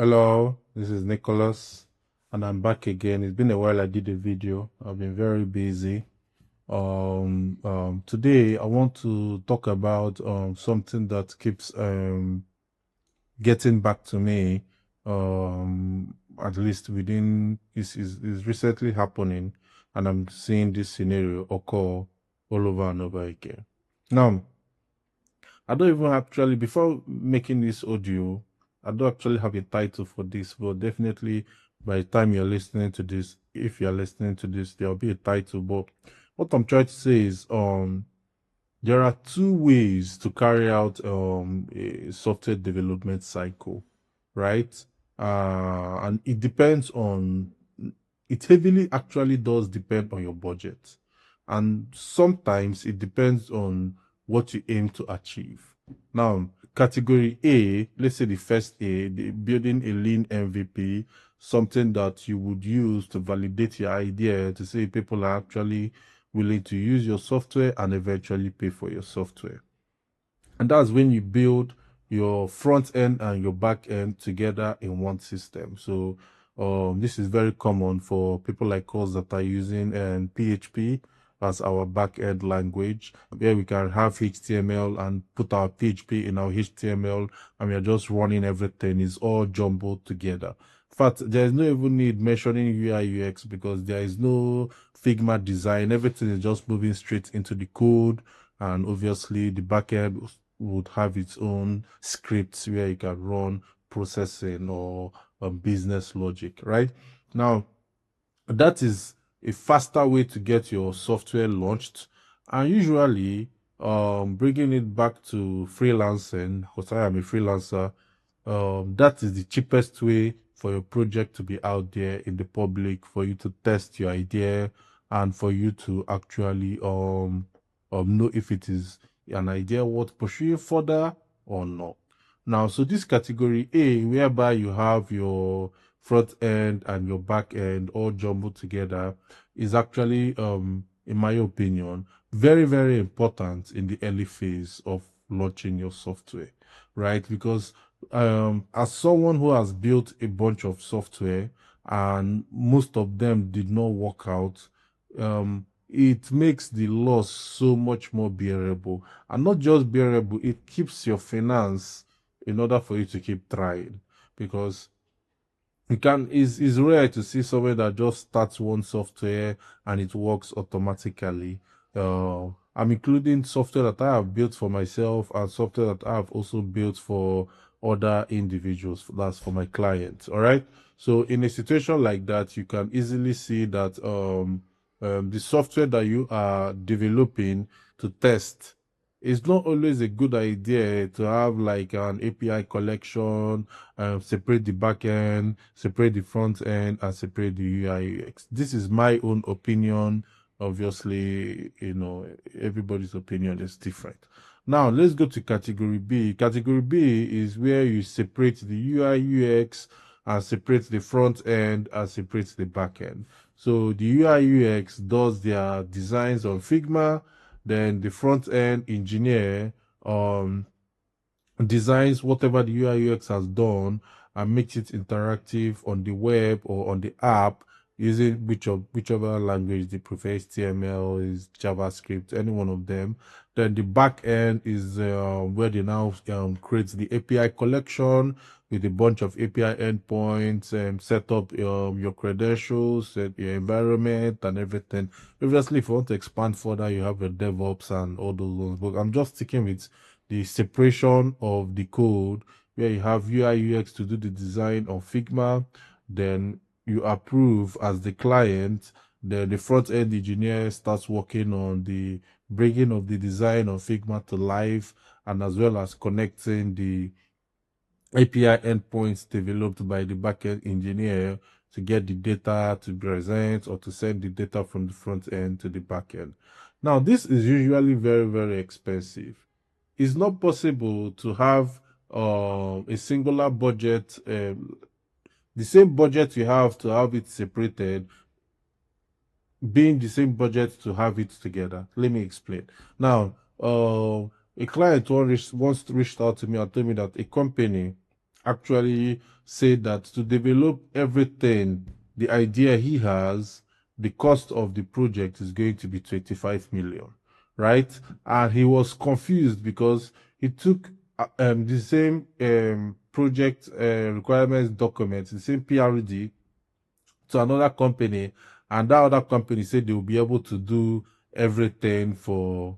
Hello, this is Nicholas, and I'm back again. It's been a while I did a video. I've been very busy. Today I want to talk about something that keeps getting back to me. At least within is recently happening, and I'm seeing this scenario occur all over and over again. Now, I don't even actually, before making this audio, I don't actually have a title for this, but definitely by the time you're listening to this, if you're listening to this, there'll be a title. But what I'm trying to say is there are two ways to carry out a software development cycle, right? And it depends on it heavily actually does depend on your budget. And sometimes it depends on what you aim to achieve. Now, category A, let's say the first A, building a lean MVP, something that you would use to validate your idea to say people are actually willing to use your software and eventually pay for your software. And that's when you build your front end and your back end together in one system. So this is very common for people like us that are using PHP as our back end language, where we can have HTML and put our PHP in our HTML, and we are just running everything. It's all jumbled together. In fact, there is no even need mentioning UI UX because there is no Figma design. Everything is just moving straight into the code, and obviously the backend would have its own scripts where you can run processing or business logic, right? Now, that is a faster way to get your software launched. And usually, bringing it back to freelancing, because I am a freelancer, that is the cheapest way for your project to be out there in the public, for you to test your idea and for you to actually know if it is an idea worth pursuing further or not. Now, so this category A, whereby you have your front end and your back end all jumbled together, is actually, in my opinion, very, very important in the early phase of launching your software, right? Because as someone who has built a bunch of software and most of them did not work out, it makes the loss so much more bearable. And not just bearable, it keeps your finance in order for you to keep trying. Because it's rare to see someone that just starts one software and it works automatically. I'm including software that I have built for myself and software that I have also built for other individuals. That's for my clients. All right. So in a situation like that, you can easily see that the software that you are developing to test, it's not always a good idea to have like an API collection, separate the back end, separate the front end, and separate the UI UX. This is my own opinion. Obviously, everybody's opinion is different. Now, let's go to category B. Category B is where you separate the UI UX and separate the front end and separate the back end. So the UI UX does their designs on Figma, then the front end engineer designs whatever the UI UX has done and makes it interactive on the web or on the app using whichever language they prefer, HTML, is JavaScript, any one of them. Then the back end is where they now create the API collection with a bunch of API endpoints and set up your credentials, set your environment and everything. Obviously, if you want to expand further, you have your DevOps and all those ones. But I'm just sticking with the separation of the code where you have UI UX to do the design on Figma, then you approve as the client, then the front end engineer starts working on the bringing of the design of Figma to life and as well as connecting the API endpoints developed by the backend engineer to get the data to present or to send the data from the front end to the backend. Now, this is usually very, very expensive. It's not possible to have a singular budget, the same budget you have to have it separated, being the same budget to have it together. Let me explain. Now, a client once reached out to me and told me that a company actually said that to develop everything, the idea he has, the cost of the project is going to be 25 million, right? And he was confused because he took the same project requirements document, the same PRD to another company, and that other company said they will be able to do everything for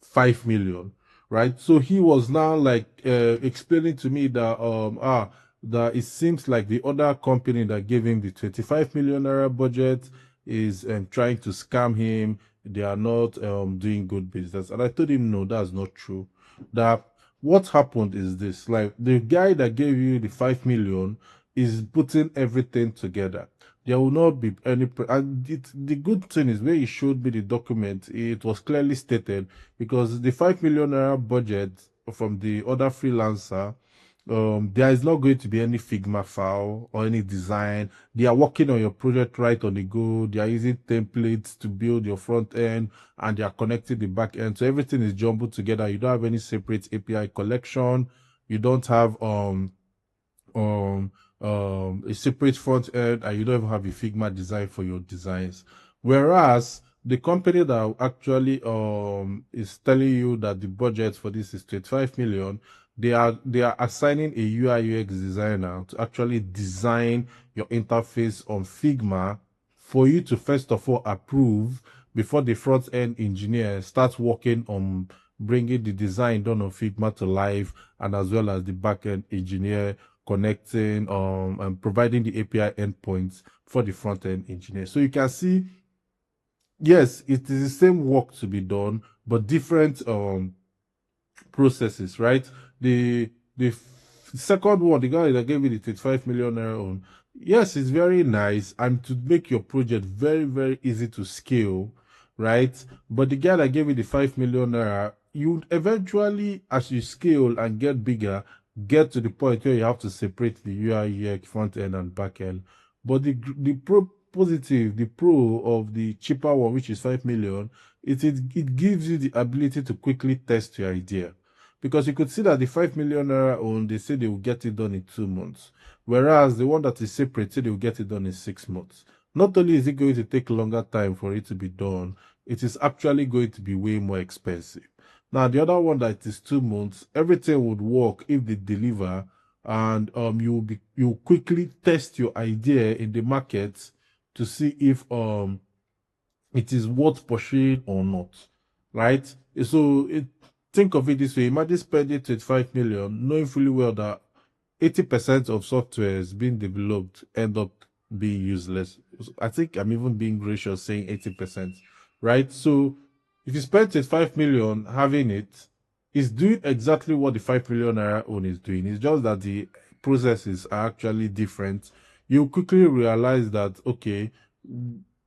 5 million, right? So he was now like explaining to me that that it seems like the other company that gave him the 25 million naira budget is trying to scam him. They are not doing good business, and I told him no, that's not true. That what happened is this: like the guy that gave you the 5 million is putting everything together. There will not be any. And the good thing is, where he showed me the document, it was clearly stated because the 5 million naira budget from the other freelancer, there is not going to be any Figma file or any design. They are working on your project right on the go. They are using templates to build your front end and they are connecting the back end. So everything is jumbled together. You don't have any separate API collection. You don't have um a separate front end and you don't even have a Figma design for your designs. Whereas the company that actually is telling you that the budget for this is 25 million, they are assigning a UI UX designer to actually design your interface on Figma for you to first of all approve before the front end engineer starts working on bringing the design done on Figma to life, and as well as the backend engineer connecting and providing the API endpoints for the front end engineer. So you can see, yes, it is the same work to be done, but different processes, right? The second one, the guy that gave me the 35 million naira on, yes, it's very nice and to make your project very, very easy to scale, right? But the guy that gave me the 5 million naira, you eventually, as you scale and get bigger, get to the point where you have to separate the UI, UX, front end and back end. But the pro of the cheaper one, which is 5 million, it gives you the ability to quickly test your idea. Because you could see that the 5 million naira own, they say they will get it done in 2 months. Whereas the one that is separate, say they will get it done in 6 months. Not only is it going to take longer time for it to be done, it is actually going to be way more expensive. Now, the other one that is 2 months, everything would work if they deliver, and you quickly test your idea in the market to see if it is worth pursuing or not, right? So think of it this way: imagine spending 25 million, knowing fully well that 80% of software is being developed end up being useless. I think I'm even being gracious saying 80%, right? So if you spend 25 million having it, it's doing exactly what the 5 million naira own is doing. It's just that the processes are actually different. You quickly realize that, okay,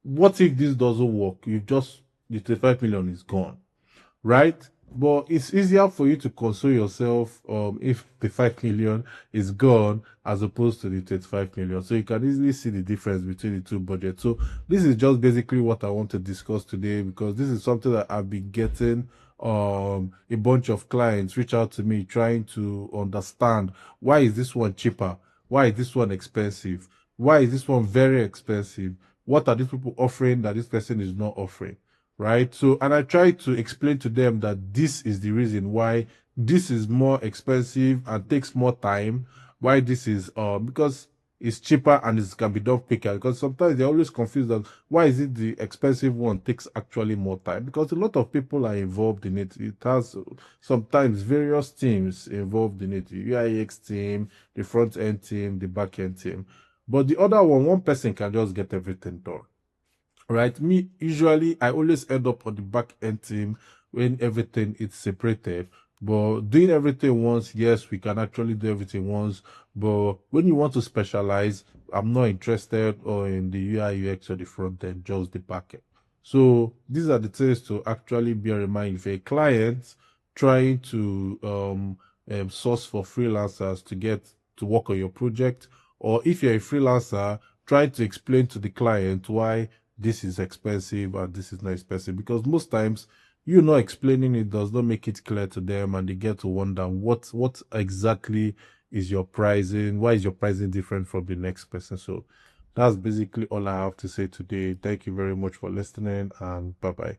what if this doesn't work? The 25 million is gone, right? But it's easier for you to console yourself if the 5 million is gone as opposed to the 25 million. So you can easily see the difference between the two budgets. So this is just basically what I want to discuss today, because this is something that I've been getting a bunch of clients reach out to me trying to understand, why is this one cheaper? Why is this one expensive? Why is this one very expensive? What are these people offering that this person is not offering? Right? So, and I try to explain to them that this is the reason why this is more expensive and takes more time. Why this is because it's cheaper and it can be done quicker. Because sometimes they're always confused on why is it the expensive one takes actually more time, because a lot of people are involved in it. It has sometimes various teams involved in it: the UIX team, the front end team, the back end team. But the other one person can just get everything done, right? Me, usually, I always end up on the back end team when everything is separated. But doing everything once, yes, we can actually do everything once. But when you want to specialize, I'm not interested or in the UI UX or the front end, just the back end. So these are the things to actually bear in mind if a client trying to source for freelancers to get to work on your project, or if you're a freelancer, try to explain to the client why this is expensive and this is not expensive, because most times you not explaining it does not make it clear to them, and they get to wonder what exactly is your pricing, why is your pricing different from the next person. So that's basically all I have to say today. Thank you very much for listening, and bye bye.